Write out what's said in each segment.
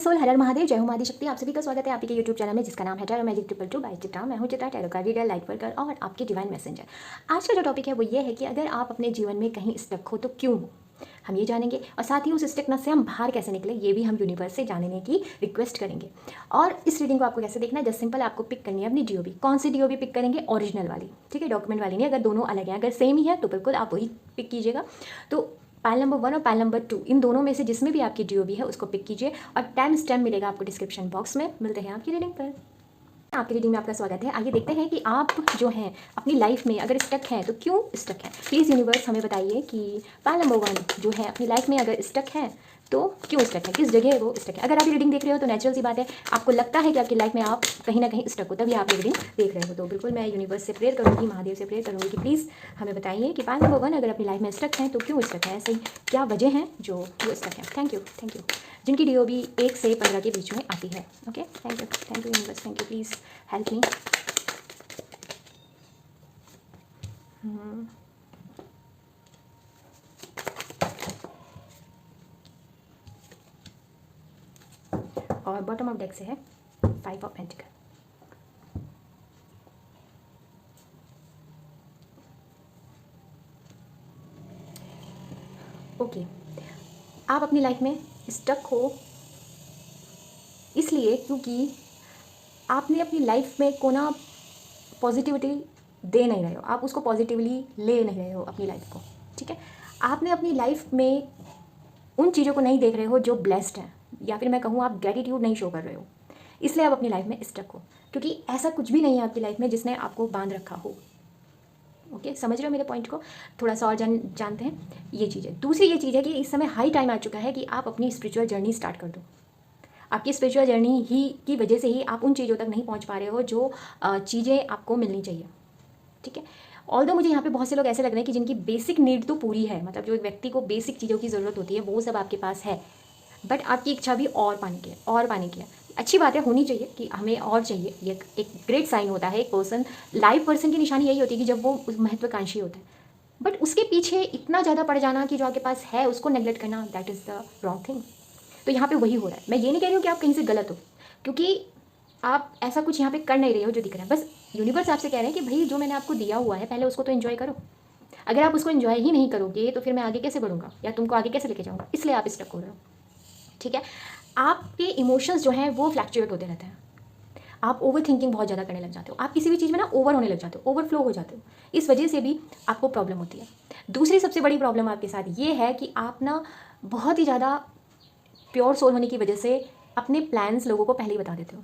Soul हर हर महादेव, जय हो मादी शक्ति। आप सभी का स्वागत है आपके यूट्यूब चैनल में जिसका नाम है टैरो मैजिक 222 बाय चित्रा। मैं हूं चित्रा, टैरो का रीडर, लाइट वर्कर और आपके डिवाइन मैसेंजर। आज का जो टॉपिक है वो ये है कि अगर आप अपने जीवन में कहीं स्टक हो तो क्यों हो, हम ये जानेंगे। और साथ ही उस स्टकनेस से हम बाहर कैसे निकले ये भी हम यूनिवर्स से जानने की रिक्वेस्ट करेंगे। और इस रीडिंग को आपको कैसे देखना है, जस्ट सिंपल आपको पिक करनी है अपनी डीओबी। कौन सी डीओबी पिक करेंगे? ओरिजिनल वाली, ठीक है, डॉक्यूमेंट वाली नहीं। अगर दोनों अलग हैं, अगर सेम ही है तो बिल्कुल आप वही पिक कीजिएगा। तो पाइल नंबर 1 और पाइल नंबर 2, इन दोनों में से जिसमें भी आपकी डीओबी है उसको पिक कीजिए और टाइम स्टैम्प मिलेगा आपको डिस्क्रिप्शन बॉक्स में। मिलते हैं आपकी रीडिंग पर। आपकी रीडिंग में आपका स्वागत है। आइए देखते हैं कि आप जो हैं अपनी लाइफ में अगर स्टक हैं तो क्यों स्टक हैं। प्लीज़ यूनिवर्स हमें बताइए कि पाइल नंबर 1 जो है अपनी लाइफ में अगर स्टक है तो क्यों स्टक है, किस जगह वो स्टक है। अगर आप ये रीडिंग देख रहे हो तो नेचुरल सी बात है, आपको लगता है कि आपकी लाइफ में आप कहीं ना कहीं स्टक हो, तभी आप ये रीडिंग देख रहे हो। तो बिल्कुल मैं यूनिवर्स से प्रेयर करूँगी, महादेव से प्रेयर करूँगी कि प्लीज़ हमें बताइए कि पाइल नंबर 1 अगर अपनी लाइफ में स्टक हैं तो क्यों स्टक है, ऐसे ही क्या वजह है जो वो स्टक है। थैंक यू जिनकी डीओबी 1 से 15 के बीच में आती है। Okay, thank you universe, thank you, please help me. और बॉटम ऑफ डेक से है 5 ऑफ पेंटिकल। ओके, आप अपनी लाइफ में स्टक हो इसलिए क्योंकि आपने अपनी लाइफ में को ना पॉजिटिविटी दे नहीं रहे हो, आप उसको पॉजिटिवली ले नहीं रहे हो अपनी लाइफ को, ठीक है। आपने अपनी लाइफ में उन चीज़ों को नहीं देख रहे हो जो ब्लेस्ड हैं, या फिर मैं कहूँ आप ग्रेटिट्यूड नहीं शो कर रहे हो, इसलिए आप अपनी लाइफ में स्टक हो। क्योंकि ऐसा कुछ भी नहीं है आपकी लाइफ में जिसने आपको बांध रखा हो। ओके, समझ रहे हो मेरे पॉइंट को? थोड़ा सा और जानते हैं ये चीज़ें। दूसरी ये चीज़ है कि इस समय हाई टाइम आ चुका है कि आप अपनी स्पिरिचुअल जर्नी स्टार्ट कर दो। आपकी स्पिरिचुअल जर्नी ही की वजह से ही आप उन चीज़ों तक नहीं पहुंच पा रहे हो जो चीज़ें आपको मिलनी चाहिए, ठीक है। ऑल्दो मुझे यहाँ पे बहुत से लोग ऐसे लग रहे हैं कि जिनकी बेसिक नीड तो पूरी है, मतलब जो एक व्यक्ति को बेसिक चीज़ों की ज़रूरत होती है वो सब आपके पास है, बट आपकी इच्छा भी और पाने की है, और पाने की है। अच्छी बात है, होनी चाहिए कि हमें और चाहिए। ये एक ग्रेट साइन होता है। एक पर्सन, लाइव पर्सन की निशानी यही होती है कि जब वो महत्वाकांक्षी होता है, बट उसके पीछे इतना ज़्यादा पड़ जाना कि जो आपके पास है उसको नेग्लेक्ट करना, that is the wrong thing. तो यहाँ पे वही हो रहा है। मैं ये नहीं कह रही हूँ कि आप कहीं से गलत हो, क्योंकि आप ऐसा कुछ यहाँ पे कर नहीं रहे हो जो दिख रहा है। बस यूनिवर्स आपसे कह रहे हैं कि भाई जो मैंने आपको दिया हुआ है पहले उसको तो एंजॉय करो। अगर आप उसको एंजॉय ही नहीं करोगे तो फिर मैं आगे कैसे बढ़ूंगा या तुमको आगे कैसे लेके जाऊंगा, इसलिए आप स्टक हो रहे हो, ठीक है। आपके इमोशंस जो हैं वो फ्लैक्चुएट होते रहते हैं। आप ओवर थिंकिंग बहुत ज़्यादा करने लग जाते हो, आप किसी भी चीज़ में ना ओवर होने लग जाते हो, ओवरफ्लो हो जाते हो। इस वजह से भी आपको प्रॉब्लम होती है। दूसरी सबसे बड़ी प्रॉब्लम आपके साथ ये है कि आप ना बहुत ही ज़्यादा प्योर सोल होने की वजह से अपने प्लान्स लोगों को पहले ही बता देते हो।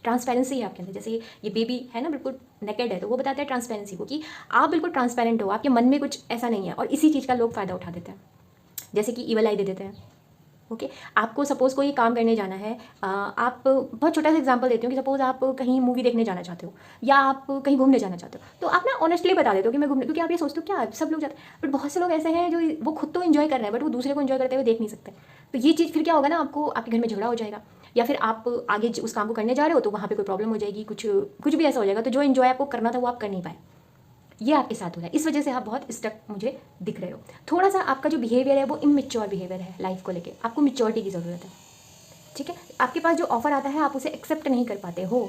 ट्रांसपेरेंसी है आपके अंदर। जैसे ये बेबी है ना, बिल्कुल नेकेड है, तो वो बताता है ट्रांसपेरेंसी को कि आप बिल्कुल ट्रांसपेरेंट हो, आपके मन में कुछ ऐसा नहीं है, और इसी चीज़ का लोग फ़ायदा उठा देते हैं। जैसे कि ईवल आई दे देते हैं। ओके, आपको सपोज़ कोई काम करने जाना है, आप बहुत छोटा सा एग्जांपल देती हूँ कि सपोज़ आप कहीं मूवी देखने जाना चाहते हो या आप कहीं घूमने जाना चाहते हो, तो आप ना ऑनेस्टली बता देते हो कि मैं घूमने, क्योंकि आप ये सोचते हो क्या सब लोग जाते हैं, बट बहुत से लोग ऐसे हैं जो वो खुद तो इन्जॉय कर रहे हैं बट वो दूसरे को इन्जॉय करते हुए देख नहीं सकते। तो ये चीज़ फिर क्या होगा ना, आपको आपके घर में झगड़ा हो जाएगा, या फिर आप आगे उस काम को करने जा रहे हो तो वहाँ पर कोई प्रॉब्लम हो जाएगी, कुछ भी ऐसा हो जाएगा, तो जो इन्जॉय आपको करना था वो आप कर नहीं पाए। ये आपके साथ हो रहा है, इस वजह से आप बहुत स्टक मुझे दिख रहे हो। थोड़ा सा आपका जो बिहेवियर है वो इमेच्योर बिहेवियर है लाइफ को लेके, आपको मेच्योरिटी की ज़रूरत है, ठीक है। आपके पास जो ऑफर आता है आप उसे एक्सेप्ट नहीं कर पाते हो,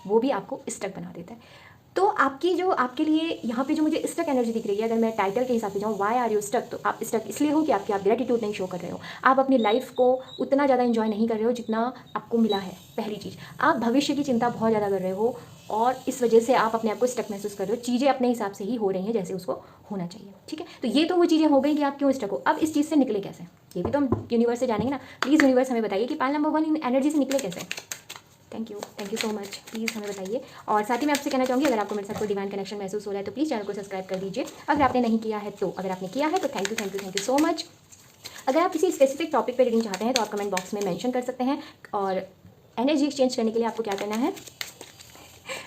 वो भी आपको स्टक बना देता है। तो आपकी जो आपके लिए यहाँ पे जो मुझे स्टक एनर्जी दिख रही है, अगर मैं टाइटल के हिसाब से जाऊँ, वाई आर यू स्टक, तो आप स्टक इसलिए हो कि आप ग्रेटिट्यूड नहीं शो कर रहे हो। आप अपनी लाइफ को उतना ज़्यादा इंजॉय नहीं कर रहे हो जितना आपको मिला है। पहली चीज़, आप भविष्य की चिंता बहुत ज़्यादा कर रहे हो और इस वजह से आप अपने आप को स्टक महसूस कर रहे हो। चीज़ें अपने हिसाब से ही हो रही हैं जैसे उसको होना चाहिए, ठीक है। तो ये तो वो चीज़ें हो गई कि आप क्यों स्टक हो। अब इस चीज़ से निकले कैसे, ये भी तो हम यूनिवर्स से जानेंगे ना। प्लीज़ यूनिवर्स हमें बताइए कि पाइल नंबर 1 इन एनर्जी से निकले कैसे। Thank you so much, please हमें बताइए। और साथ ही मैं आपसे कहना चाहूँगी, अगर आपको मेरे साथ कोई डिवाइन कनेक्शन महसूस हो रहा है तो प्लीज़ चैनल को सब्सक्राइब कर दीजिए। अगर आपने नहीं किया है तो, अगर आपने किया है तो थैंक यू सो मच। अगर आप किसी स्पेसिफिक टॉपिक पर रीडिंग चाहते हैं तो आप कमेंट बॉक्स में मेंशन कर सकते हैं। और एनर्जी एक्सचेंज करने के लिए आपको क्या करना है,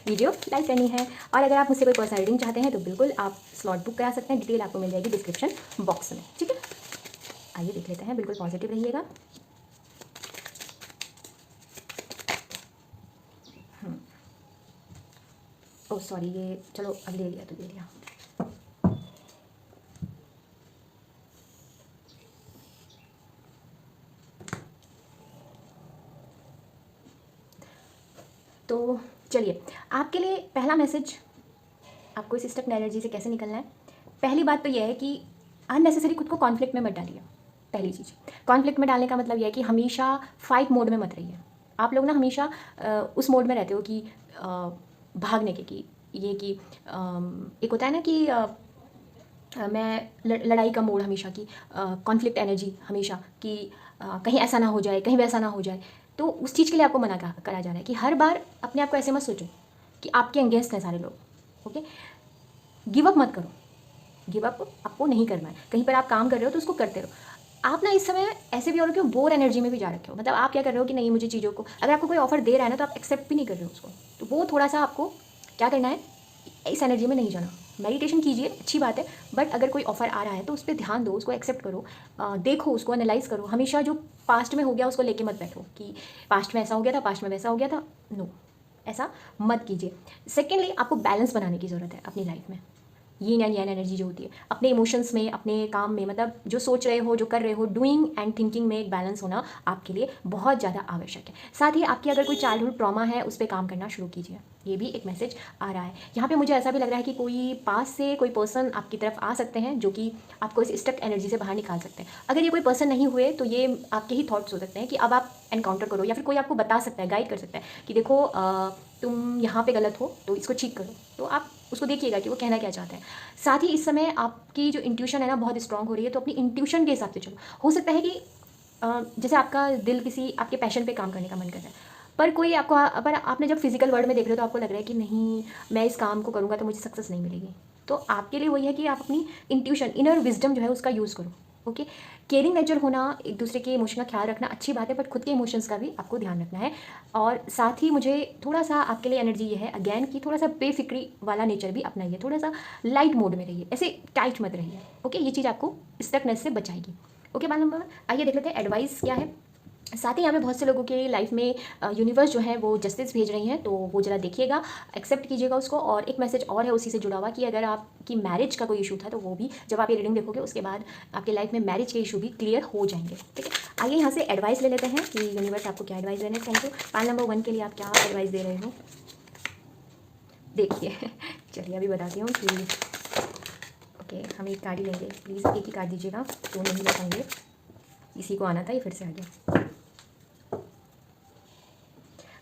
वीडियो लाइक करनी है। और अगर आप मुझसे कोई पर्सनल रीडिंग चाहते हैं तो बिल्कुल आप स्लॉट बुक करा सकते हैं, डिटेल आपको मिल जाएगी डिस्क्रिप्शन बॉक्स में, ठीक है। आइए देख लेते हैं, बिल्कुल पॉजिटिव रहिएगा। ओह सॉरी, ये चलो अब ले लिया तो ले लिया। तो चलिए, आपके लिए पहला मैसेज, आपको इस स्टक एनर्जी से कैसे निकलना है। पहली बात तो यह है कि अननेसेसरी खुद को कॉन्फ्लिक्ट में मत डालिए। पहली चीज़, कॉन्फ्लिक्ट में डालने का मतलब यह है कि हमेशा फाइट मोड में मत रहिए। आप लोग ना हमेशा उस मोड में रहते हो कि भागने के, कि ये कि एक होता है ना कि मैं लड़ाई का मोड हमेशा की, कॉन्फ्लिक्ट एनर्जी हमेशा कि कहीं ऐसा ना हो जाए, कहीं वैसा ना हो जाए। तो उस चीज़ के लिए आपको मना करा जा रहा है कि हर बार अपने आप को ऐसे मत सोचो कि आपके अगेंस्ट हैं सारे लोग। ओके, गिव अप मत करो। गिव अप आपको नहीं करना है। कहीं पर आप काम कर रहे हो तो उसको करते रहो। आप ना इस समय ऐसे भी हो रखे हो, बोर एनर्जी में भी जा रखे हो। मतलब आप क्या कर रहे हो कि नहीं, मुझे चीज़ों को, अगर आपको कोई ऑफर दे रहा है ना तो आप एक्सेप्ट भी नहीं कर रहे हो उसको। तो वो थोड़ा सा आपको क्या करना है, इस एनर्जी में नहीं जाना। मेडिटेशन कीजिए, अच्छी बात है, बट अगर कोई ऑफर आ रहा है तो उस पर ध्यान दो, उसको एक्सेप्ट करो, देखो, उसको एनालाइज करो। हमेशा जो पास्ट में हो गया उसको लेके मत बैठो कि पास्ट में ऐसा हो गया था, पास्ट में वैसा हो गया था। नो, ऐसा मत कीजिए। सेकेंडली, आपको बैलेंस बनाने की ज़रूरत है अपनी लाइफ में। यीन एंड यान एनर्जी जो होती है अपने इमोशंस में, अपने काम में, मतलब जो सोच रहे हो, जो कर रहे हो, डूइंग एंड थिंकिंग में एक बैलेंस होना आपके लिए बहुत ज़्यादा आवश्यक है। साथ ही आपकी अगर कोई चाइल्डहुड ट्रॉमा है उस पर काम करना शुरू कीजिए। ये भी एक मैसेज आ रहा है यहाँ पे। मुझे ऐसा भी लग रहा है कि कोई पास से कोई पर्सन आपकी तरफ आ सकते हैं जो कि आपको इस स्टक एनर्जी से बाहर निकाल सकते हैं। अगर ये कोई पर्सन नहीं हुए तो ये आपके ही थॉट्स हो सकते हैं कि अब आप एनकाउंटर करो, या फिर कोई आपको बता सकता है, गाइड कर सकता है कि देखो तुम यहाँ पे गलत हो तो इसको ठीक करो। तो आप उसको देखिएगा कि वो कहना क्या चाहते हैं। साथ ही इस समय आपकी जो इंट्यूशन है ना बहुत स्ट्रांग हो रही है, तो अपनी इंट्यूशन के हिसाब से चलो। हो सकता है कि जैसे आपका दिल किसी आपके पैशन पे काम करने का मन कर रहा है, पर कोई आपको, पर आपने जब फिजिकल वर्ल्ड में देख रहे हो तो आपको लग रहा है कि नहीं, मैं इस काम को करूँगा तो मुझे सक्सेस नहीं मिलेगी। तो आपके लिए वही है कि आप अपनी इंट्यूशन, इनर विजडम जो है उसका यूज़ करो। ओके, केयरिंग नेचर होना, एक दूसरे के इमोशन का ख्याल रखना अच्छी बात है, बट खुद के इमोशंस का भी आपको ध्यान रखना है। और साथ ही मुझे थोड़ा सा आपके लिए एनर्जी ये है अगेन कि थोड़ा सा बेफिक्री वाला नेचर भी अपनाइए, थोड़ा सा लाइट मोड में रहिए, ऐसे टाइट मत रहिए। ओके, ये चीज़ आपको स्टकनेस से बचाएगी। ओके, बात नंबर 1, आइए देख लेते हैं एडवाइस क्या है। साथ ही यहाँ पे बहुत से लोगों के लाइफ में यूनिवर्स जो है वो जस्टिस भेज रही हैं, तो वो ज़रा देखिएगा, एक्सेप्ट कीजिएगा उसको। और एक मैसेज और है उसी से जुड़ा हुआ कि अगर आपकी मैरिज का कोई इशू था तो वो भी जब आप ये रीडिंग देखोगे उसके बाद आपके लाइफ में मैरिज के इशू भी क्लियर हो जाएंगे। ठीक है, आइए यहाँ से एडवाइस ले लेते हैं कि यूनिवर्स आपको क्या एडवाइस देना है। Thank you. पाइल नंबर 1 के लिए आप क्या एडवाइस दे रहे हो, देखिए। चलिए अभी बताती हूँ कि ओके, हम एक कार्ड ही लेंगे, प्लीज़ एक ही कार्ड दीजिएगा, तो नहीं ले पाएंगे। इसी को आना था, ये फिर से आ गया।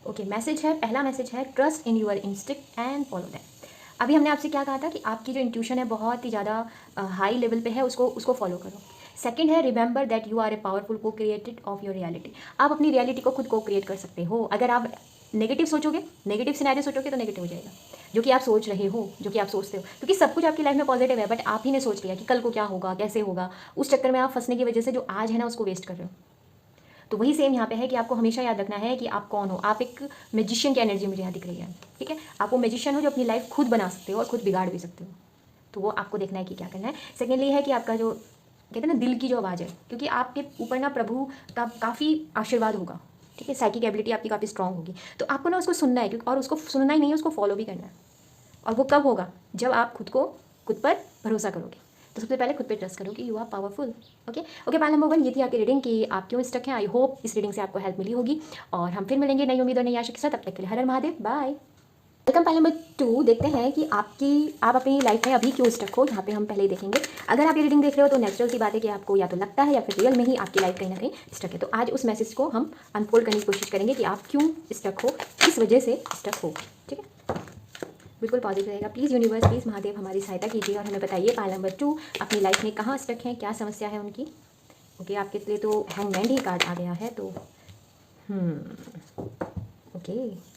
ओके, मैसेज है, पहला मैसेज है trust in your instinct and follow that. अभी हमने आपसे क्या कहा था कि आपकी जो इंट्यूशन है बहुत ही ज़्यादा हाई लेवल पे है, उसको फॉलो करो। सेकंड है remember that you are a powerful co created of your reality. आप अपनी रियलिटी को खुद को क्रिएट कर सकते हो। अगर आप नेगेटिव सोचोगे, नेगेटिव सिनेरियो सोचोगे तो नेगेटिव हो जाएगा। जो कि आप सोच रहे हो, जो कि आप सोचते हो, क्योंकि सब कुछ आपकी लाइफ में पॉजिटिव है, बट आप ही ने सोच लिया कि कल को क्या होगा, कैसे होगा। उस चक्कर में आप फंसने की वजह से जो आज है ना उसको वेस्ट कर रहे हो। तो वही सेम यहाँ पे है कि आपको हमेशा याद रखना है कि आप कौन हो। आप एक मैजिशियन की एनर्जी मुझे यहाँ दिख रही है। ठीक है, आप वो मैजिशियन हो जो अपनी लाइफ खुद बना सकते हो और खुद बिगाड़ भी सकते हो। तो वो आपको देखना है कि क्या करना है। सेकेंडली है कि आपका जो कहते हैं ना दिल की जो आवाज़ है, क्योंकि आपके ऊपर ना प्रभु का काफ़ी आशीर्वाद होगा। ठीक है, साइकिक एबिलिटी आपकी काफ़ी स्ट्रांग होगी, तो आपको ना उसको सुनना है, क्योंकि और उसको सुनना ही नहीं है, उसको फॉलो भी करना है। और वो कब होगा, जब आप खुद पर भरोसा करोगे। तो सबसे पहले खुद पे ट्रस्ट करो कि you are powerful. Okay okay, pile number 1 ये थी आपकी रीडिंग कि आप क्यों स्टक हैं। आई होप इस रीडिंग से आपको हेल्प मिली होगी, और हम फिर मिलेंगे नई उम्मीद और नई आशा के साथ। तब तक के लिए हर हर Mahadev, bye. Welcome. Pile number 2 देखते हैं कि आप अपनी लाइफ में अभी क्यों स्टक हो। यहाँ पे हम पहले ही देखेंगे। अगर आप ये रीडिंग देख रहे हो तो नेचुरल सी बात है कि आपको या तो लगता है या फिर रियल में ही आपकी लाइफ कहीं ना कहीं स्टक है। तो आज उस मैसेज को हम अनफोल्ड करने की कोशिश करेंगे कि आप क्यों स्टक हो, किस वजह से स्टक हो। ठीक है, बिल्कुल पॉजिटिव रहेगा। प्लीज़ यूनिवर्स, प्लीज़ महादेव हमारी सहायता कीजिए और हमें बताइए पाइल नंबर 2 अपनी लाइफ में कहाँ स्टक हैं, क्या समस्या है उनकी। ओके, आपके लिए तो हैंगमैन ही कार्ड आ गया है, तो ओके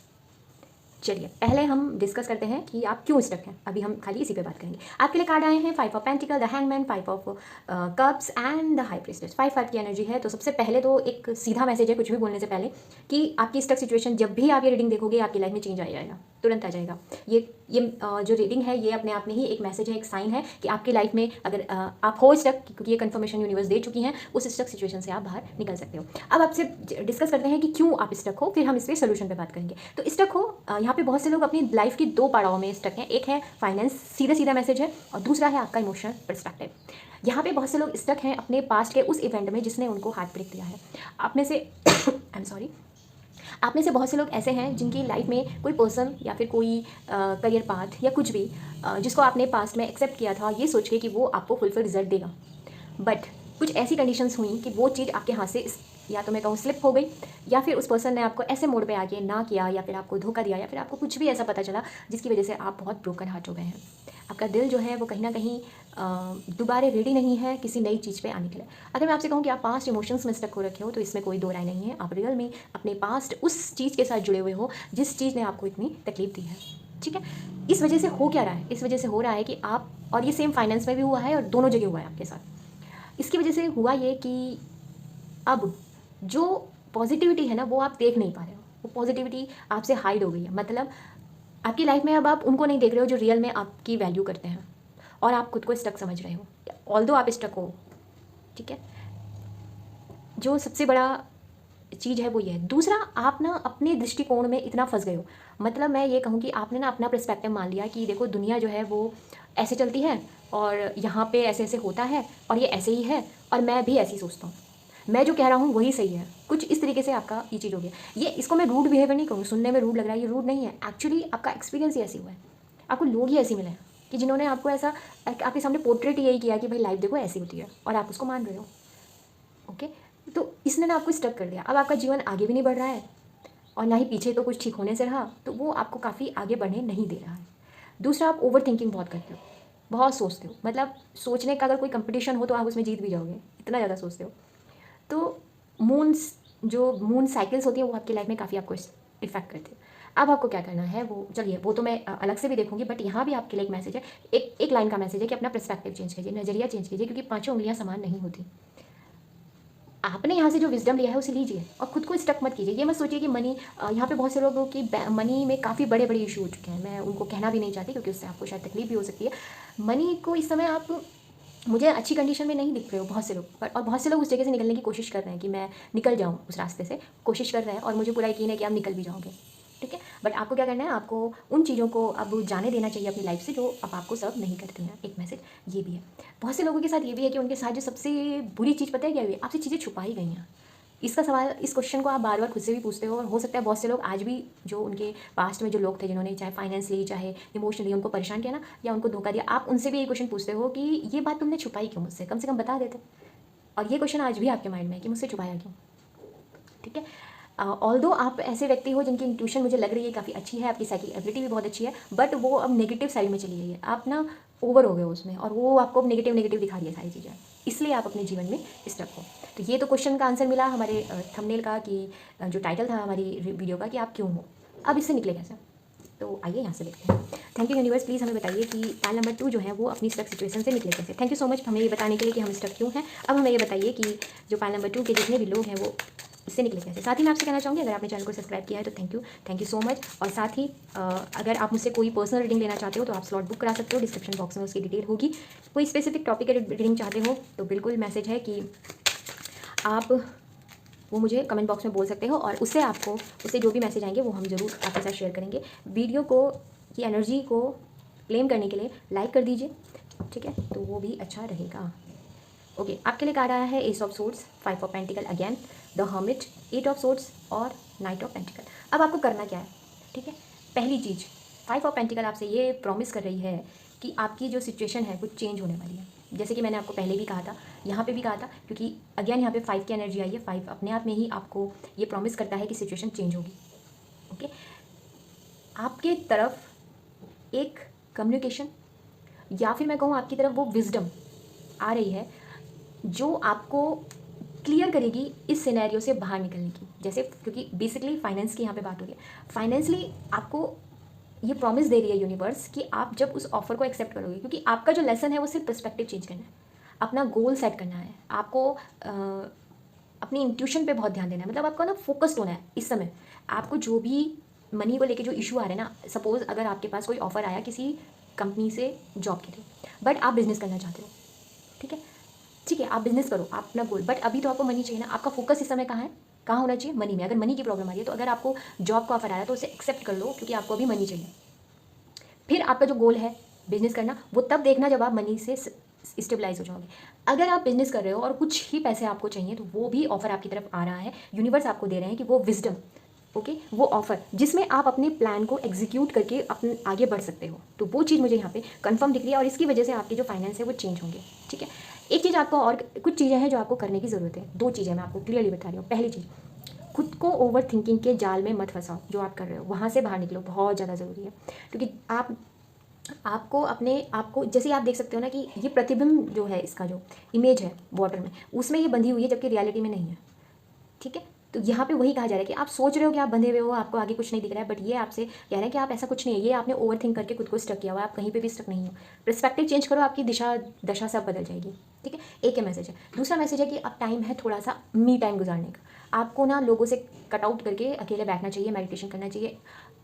चलिए पहले हम डिस्कस करते हैं कि आप क्यों स्टक हैं। अभी हम खाली इसी पे बात करेंगे। आपके लिए कार्ड आए हैं 5 of pentacle, the hangman, 5 of cups and the high priestess. 5 की एनर्जी है। तो सबसे पहले तो एक सीधा मैसेज है कुछ भी बोलने से पहले कि आपकी स्टक सिचुएशन, जब भी आप ये रीडिंग देखोगे आपकी लाइफ में चेंज आ जाएगा, तुरंत आ जाएगा। ये जो रीडिंग है ये अपने आप में ही एक मैसेज है, एक साइन है कि आपकी लाइफ में अगर आप हो स्टक, क्योंकि ये कंफर्मेशन यूनिवर्स दे चुकी हैं, उस स्टक सिचुएशन से आप बाहर निकल सकते हो। अब आपसे डिस्कस करते हैं कि क्यों आप स्टक हो, फिर हम इस पर सोल्यूशन पे बात करेंगे। तो स्टक हो, यहाँ पे बहुत से लोग अपनी लाइफ की 2 पड़ाव में स्टक हैं। एक है फाइनेंस, सीधा सीधा मैसेज है, और दूसरा है आपका इमोशनल पर्सपेक्टिव। यहाँ पे बहुत से लोग स्टक हैं अपने पास्ट के उस इवेंट में जिसने उनको हार्ट ब्रेक दिया है। आप में से आई एम सॉरी, आप में से बहुत से लोग ऐसे हैं जिनकी लाइफ में कोई पर्सन या फिर कोई करियर पाथ या कुछ भी जिसको आपने पास्ट में एक्सेप्ट किया था ये सोच के कि वो आपको फुलफिल रिजल्ट देगा, बट कुछ ऐसी कंडीशंस हुई कि वो चीज़ आपके हाथ से या तो मैं कहूँ स्लिप हो गई, या फिर उस पर्सन ने आपको ऐसे मोड पे आके ना किया, या फिर आपको धोखा दिया, या फिर आपको कुछ भी ऐसा पता चला जिसकी वजह से आप बहुत ब्रोकन हार्ट हो गए हैं। आपका दिल जो है वो कहीं ना कहीं दोबारा रेडी नहीं है किसी नई चीज़ पे आने के लिए। अगर मैं आपसे कहूँ कि आप पास्ट इमोशंस में स्टक हो रखे हो तो इसमें कोई दो राय नहीं है। आप रियल में अपने पास्ट उस चीज़ के साथ जुड़े हुए हो जिस चीज़ ने आपको इतनी तकलीफ दी है, ठीक है। इस वजह से हो क्या रहा है, इस वजह से हो रहा है कि आप, और ये सेम फाइनेंस में भी हुआ है और दोनों जगह हुआ है आपके साथ। इसकी वजह से हुआ ये कि अब जो पॉजिटिविटी है ना वो आप देख नहीं पा रहे हो, वो पॉजिटिविटी आपसे हाइड हो गई है। मतलब आपकी लाइफ में अब आप उनको नहीं देख रहे हो जो रियल में आपकी वैल्यू करते हैं, और आप खुद को स्टक समझ रहे हो, ऑल्दो आप स्टक हो, ठीक है। जो सबसे बड़ा चीज़ है वो ये है। दूसरा, आप ना अपने दृष्टिकोण में इतना फंस गए हो। मतलब मैं ये कहूँ कि आपने ना अपना पर्सपेक्टिव मान लिया कि देखो दुनिया जो है वो ऐसे चलती है, और यहाँ पे ऐसे ऐसे होता है, और ये ऐसे ही है, और मैं भी ऐसे ही सोचता हूँ, मैं जो कह रहा हूँ वही सही है। कुछ इस तरीके से आपका ये चीज़ हो गया। ये इसको मैं रूड बिहेवियर नहीं कहूँ, सुनने में रूड लग रहा है, ये रूड नहीं है। एक्चुअली आपका एक्सपीरियंस ही ऐसी हुआ है, आपको लोग ही ऐसे मिले हैं कि जिन्होंने आपको ऐसा आपके सामने पोर्ट्रेट यही किया कि भाई लाइफ देखो ऐसी होती है, और आप उसको मान रहे हो, ओके। तो इसने ना आपको स्टक कर दिया। अब आपका जीवन आगे भी नहीं बढ़ रहा है, और ना ही पीछे तो कुछ ठीक होने से रहा, तो वो आपको काफ़ी आगे बढ़ने नहीं दे रहा है। दूसरा, आप ओवर थिंकिंग बहुत करते हो, बहुत सोचते हो। मतलब सोचने का अगर कोई कंपटीशन हो तो आप उसमें जीत भी जाओगे, इतना ज़्यादा सोचते हो। तो मून्स, जो मून साइकिल्स होती हैं वो आपकी लाइफ में काफ़ी आपको इफेक्ट करती है। अब आपको क्या करना है वो चलिए वो तो मैं अलग से भी देखूंगी, बट यहाँ भी आपके लिए एक मैसेज है, एक लाइन का मैसेज है कि अपना पर्सपेक्टिव चेंज कीजिए, नज़रिया चेंज कीजिए, क्योंकि पांचों उंगलियां समान नहीं होती। आपने यहाँ से जो विजडम लिया है उसे लीजिए, और खुद को स्टक मत कीजिए। ये मत सोचिए कि मनी, यहाँ पे बहुत से लोगों की मनी में काफ़ी बड़े बड़े इशू हो चुके हैं, मैं उनको कहना भी नहीं चाहती क्योंकि उससे आपको शायद तकलीफ भी हो सकती है। मनी को इस समय आप, मुझे अच्छी कंडीशन में नहीं दिख रहे हो बहुत से लोग, और बहुत से लोग उस जगह से निकलने की कोशिश कर रहे हैं कि मैं निकल जाऊँ उस रास्ते से, कोशिश कर रहे हैं, और मुझे पूरा यकीन है कि आप निकल भी जाओगे, ठीक है। बट आपको क्या करना है, आपको उन चीज़ों को अब जाने देना चाहिए अपनी लाइफ से जो अब आपको सर्व नहीं करती हैं। एक मैसेज ये भी है। बहुत से लोगों के साथ ये भी है कि उनके साथ जो सबसे बुरी चीज़ पता है क्या हुई, आपसे चीज़ें छुपाई गई हैं। इसका सवाल, इस क्वेश्चन को आप बार बार खुद से भी पूछते हो, और हो सकता है बहुत से लोग आज भी, जो उनके पास्ट में जो लोग थे जिन्होंने चाहे फाइनेंशियली चाहे इमोशनली उनको परेशान किया ना, या उनको धोखा दिया, आप उनसे भी ये क्वेश्चन पूछते हो कि ये बात तुमने छुपाई क्यों मुझसे, कम से कम बता देते। और ये क्वेश्चन आज भी आपके माइंड में है कि मुझसे छुपाया क्यों, ठीक है। ऑल्दो आप ऐसे व्यक्ति हो जिनकी इंट्यूशन मुझे लग रही है काफ़ी अच्छी है, आपकी साइकिल एबिलिटी भी बहुत अच्छी है, बट वो अब नेगेटिव साइड में चली गई है। आप ना ओवर हो गए हो उसमें, और वो आपको अब नेगेटिव नेगेटिव दिखा रही है सारी चीज़ें, इसलिए आप अपने जीवन में स्टक हो। तो ये तो क्वेश्चन का आंसर मिला हमारे थंबनेल का, कि जो टाइटल था हमारी वीडियो का कि आप क्यों हो। अब इससे निकले कैसे, तो आइए यहाँ से देखते हैं। थैंक यू यूनिवर्स, प्लीज़ हमें बताइए कि पाइल नंबर 2 जो है वो अपनी स्टक सिचुएशन से निकले कैसे। थैंक यू सो मच हमें ये बताने के लिए कि हम स्टक क्यों हैं। अब हमें ये बताइए कि जो पाइल नंबर 2 के जितने भी लोग हैं वो इससे निकले कैसे। साथ ही मैं आपसे कहना चाहूँगी, अगर आपने चैनल को सब्सक्राइब किया है तो थैंक यू सो मच। और साथ ही अगर आप मुझसे कोई पर्सनल रीडिंग लेना चाहते हो तो आप स्लॉट बुक करा सकते हो, डिस्क्रिप्शन बॉक्स में उसकी डिटेल होगी। कोई स्पेसिफिक टॉपिक की रीडिंग चाहते हो तो बिल्कुल मैसेज है कि आप वो मुझे कमेंट बॉक्स में बोल सकते हो, और उससे आपको, उससे जो भी मैसेज आएंगे वो हम ज़रूर आपके साथ शेयर करेंगे। वीडियो को की एनर्जी को क्लेम करने के लिए लाइक कर दीजिए, ठीक है, तो वो भी अच्छा रहेगा। ओके, आपके लिए आ रहा है S of swords, 5 of pentacle again, the hermit, 8 of swords और नाइट ऑफ पेंटिकल। अब आपको करना क्या है, ठीक है। पहली चीज़, 5 ऑफ पेंटिकल आपसे ये प्रॉमिस कर रही है कि आपकी जो सिचुएशन है कुछ चेंज होने वाली है। जैसे कि मैंने आपको पहले भी कहा था, यहाँ पे भी कहा था, क्योंकि अगेन यहाँ पे 5 की एनर्जी आई है। 5 अपने आप में ही आपको ये प्रॉमिस करता है कि सिचुएशन चेंज होगी, ओके। आपके तरफ एक कम्युनिकेशन, या फिर मैं कहूँ आपकी तरफ वो विजडम आ रही है जो आपको क्लियर करेगी इस सिनेरियो से बाहर निकलने की। जैसे, क्योंकि बेसिकली फाइनेंस की यहाँ पे बात हो रही है, फाइनेंशियली आपको ये प्रॉमिस दे रही है यूनिवर्स कि आप जब उस ऑफर को एक्सेप्ट करोगे, क्योंकि आपका जो लेसन है वो सिर्फ पर्सपेक्टिव चेंज करना है, अपना गोल सेट करना है, आपको अपनी इंट्यूशन पे बहुत ध्यान देना है। मतलब आपको ना फोकस्ड होना है इस समय। आपको जो भी मनी को लेके जो इशू आ रहे हैं ना, सपोज अगर आपके पास कोई ऑफर आया किसी कंपनी से जॉब के लिए, बट आप बिजनेस करना चाहते हो, ठीक है, आप बिजनेस करो, आप अपना गोल, बट अभी तो आपको मनी चाहिए ना। आपका फोकस इस समय कहाँ है, कहाँ होना चाहिए, मनी में। अगर मनी की प्रॉब्लम आ रही है तो अगर आपको जॉब का ऑफर आया तो उसे एक्सेप्ट कर लो, क्योंकि आपको अभी मनी चाहिए। फिर आपका जो गोल है बिजनेस करना, वो तब देखना जब आप मनी से स्टेबलाइज हो जाओगे। अगर आप बिजनेस कर रहे हो और कुछ ही पैसे आपको चाहिए तो वो भी ऑफर आपकी तरफ आ रहा है, यूनिवर्स आपको दे रहे हैं कि वो विजडम ओके वो ऑफर जिसमें आप अपने प्लान को एग्जीक्यूट करके अपने आगे बढ़ सकते हो, तो वो चीज़ मुझे यहाँ पे कंफर्म दिख रही है और इसकी वजह से आपके जो फाइनेंस है वो चेंज होंगे। ठीक है, एक चीज़ आपको और कुछ चीज़ें हैं जो आपको करने की ज़रूरत है। 2 चीज़ें मैं आपको क्लियरली बता रही हूँ। पहली चीज़, खुद को ओवर थिंकिंग के जाल में मत फंसाओ। जो आप कर रहे हो वहाँ से बाहर निकलो, बहुत ज़्यादा ज़रूरी है। क्योंकि आपको अपने आप को, जैसे आप देख सकते हो ना कि ये प्रतिबिंब जो है, इसका जो इमेज है वाटर में, उसमें ये बंधी हुई है जबकि रियलिटी में नहीं है। ठीक है, तो यहाँ पे वही कहा जा रहा है कि आप सोच रहे हो कि आप बंधे हुए हो, आपको आगे कुछ नहीं दिख रहा है, बट ये आपसे कह रहे हैं कि आप ऐसा कुछ नहीं है, ये आपने ओवर थिंक करके खुद को स्टक किया हुआ है, आप कहीं पे भी स्टक नहीं हो। पर्सपेक्टिव चेंज करो, आपकी दिशा दशा सब बदल जाएगी। ठीक है, एक ये मैसेज है। दूसरा मैसेज है कि अब टाइम है थोड़ा सा मी टाइम गुजारने का। आपको ना लोगों से कट आउट करके अकेले बैठना चाहिए, मेडिटेशन करना चाहिए।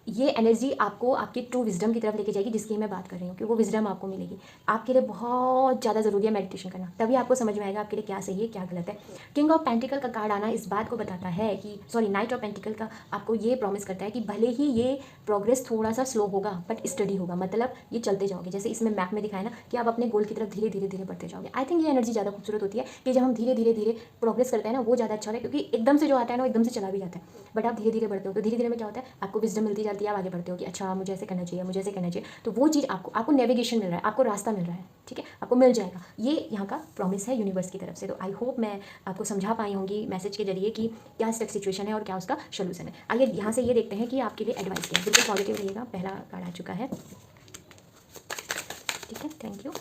ये एनर्जी आपको आपकी ट्रू विजडम की तरफ लेके जाएगी, जिसकी मैं बात कर रही हूँ कि वो विजडम आपको मिलेगी। आपके लिए बहुत ज़्यादा ज़रूरी है मेडिटेशन करना, तभी आपको समझ में आएगा आपके लिए क्या सही है क्या गलत है। किंग ऑफ पेंटिकल का कार्ड आना इस बात को बताता है कि, सॉरी, नाइट ऑफ पेंटिकल का आपको ये प्रॉमिस करता है कि भले ही ये प्रोग्रेस थोड़ा सा स्लो होगा बट स्टडी होगा, मतलब ये चलते जाओगे। जैसे इसमें मैप में दिखाया ना कि आप अपने गोल की तरफ धीरे धीरे धीरे बढ़ते जाओगे। आई थिंक ये एनर्जी ज़्यादा खूबसूरत होती है कि जब हम धीरे धीरे धीरे प्रोग्रेस करते हैं ना, वो ज़्यादा अच्छा होता है। क्योंकि एकदम से जो आता है ना वो एकदम से चला भी जाता है, बट आप धीरे धीरे बढ़ते हो तो धीरे धीरे में क्या होता है, आपको विजडम मिलती जाती है, आप आगे बढ़ते हो कि अच्छा मुझे ऐसे करना चाहिए, मुझे ऐसे करना चाहिए। तो वो चीज़ आपको नेविगेशन मिल रहा है, आपको रास्ता मिल रहा है। ठीक है, आपको मिल जाएगा, ये यहाँ का प्रॉमिस है यूनिवर्स की तरफ से। तो आई होप मैं आपको समझा पाई होंगी मैसेज के जरिए कि क्या स्टक सिचुएशन है और क्या उसका सोल्यूशन है। आइए यहाँ से ये देखते हैं कि आपके लिए एडवाइस क्या है। बिल्कुल पॉजिटिव रहिएगा। पहला कार्ड आ चुका है। ठीक है, थैंक यू।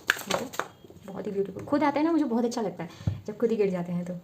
बहुत ही ब्यूटीफुल खुद आता है ना, मुझे बहुत अच्छा लगता है जब खुद ही गिर जाते हैं।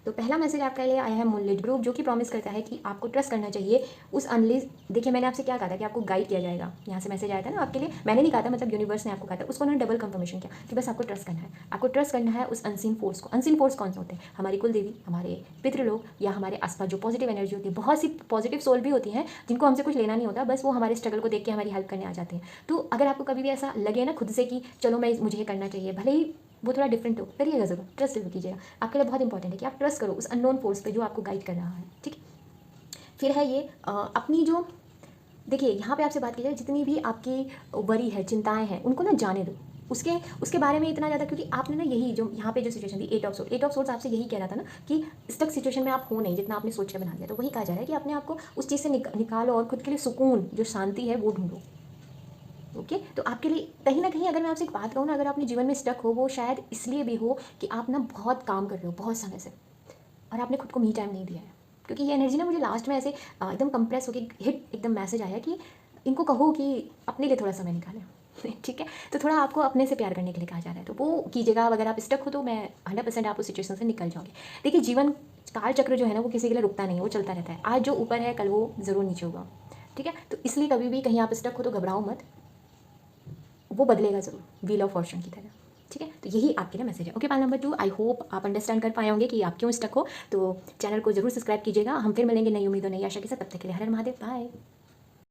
तो पहला मैसेज आपके लिए आया है मूनलाइट ग्रुप, जो कि प्रॉमिस करता है कि आपको ट्रस्ट करना चाहिए उस अनलिस। देखिए, मैंने आपसे क्या कहा था कि आपको गाइड किया जाएगा। यहाँ से मैसेज आया था ना आपके लिए, मैंने नहीं कहा था, मतलब यूनिवर्स ने आपको कहा था, उसको उन्होंने डबल कंफर्मेशन किया कि बस आपको ट्रस्ट करना है। आपको ट्रस्ट करना है उस अनसीन फोर्स को। अनसीन फोर्स कौन से होते हैं? हमारी कुल देवी, हमारे पितृलोक, या हमारे आसपास जो पॉजिटिव एनर्जी होती है। बहुत सी पॉजिटिव सोल भी होती हैं जिनको हमसे कुछ लेना नहीं होता, बस वो हमारे स्ट्रगल को देख के हमारी हेल्प करने आ जाते हैं। तो अगर आपको कभी भी ऐसा लगे ना खुद से कि चलो मुझे ये करना चाहिए, भले ही वो थोड़ा डिफरेंट हो, करिएगा ज़रूर, ट्रस्ट जरूर कीजिएगा। आपके लिए बहुत इंपॉर्टेंट है कि आप ट्रस्ट करो उस अननोन फोर्स पे जो आपको गाइड कर रहा है। ठीक है, फिर है ये अपनी जो, देखिए यहाँ पे आपसे बात की जाए, जितनी भी आपकी वरी है, चिंताएं हैं, उनको ना जाने दो। उसके बारे में इतना ज़्यादा, क्योंकि आपने ना यही जो यहाँ पे जो सिचुएशन थी, एट ऑफ सोर्ड्स आपसे यही कह रहा था ना कि स्टक सिचुएशन में आप हो नहीं, जितना आपने सोच के बना दिया। तो वही कहा जा रहा है कि अपने आप को उस चीज़ से निकालो और खुद के लिए सुकून, जो शांति है, वो ढूंढो। ओके, तो आपके लिए कहीं ना कहीं, अगर मैं आपसे एक बात कहूँ ना, अगर अपने जीवन में स्टक हो, वो शायद इसलिए भी हो कि आप ना बहुत काम कर रहे हो बहुत समय से और आपने खुद को मी टाइम नहीं दिया है। क्योंकि ये एनर्जी ना मुझे लास्ट में ऐसे एकदम कंप्रेस होकर हिट एकदम मैसेज आया कि इनको कहो कि अपने लिए थोड़ा समय निकालें। ठीक है, तो थोड़ा आपको अपने से प्यार करने के लिए कहा जा रहा है, तो वो कीजिएगा। अगर आप स्टक हो तो मैं 100% आप उस सिचुएशन से निकल जाओगे। देखिए, जीवन काल चक्र जो है ना, वो किसी के लिए रुकता नहीं है, वो चलता रहता है। आज जो ऊपर है कल वो ज़रूर नीचे होगा। ठीक है, तो इसलिए कभी भी कहीं आप स्टक हो तो घबराओ मत, वो बदलेगा ज़रूर, व्हील ऑफ फॉर्चून की तरह। ठीक है, तो यही आपके लिए मैसेज है। Okay, Pal number 2, I hope आप अंडरस्टैंड कर पाए होंगे कि आप क्यों स्टक हो। तो चैनल को जरूर सब्सक्राइब कीजिएगा। हम फिर मिलेंगे नई उम्मीदों, नई आशा के साथ। तब तक के लिए हर हर महादेव, बाय।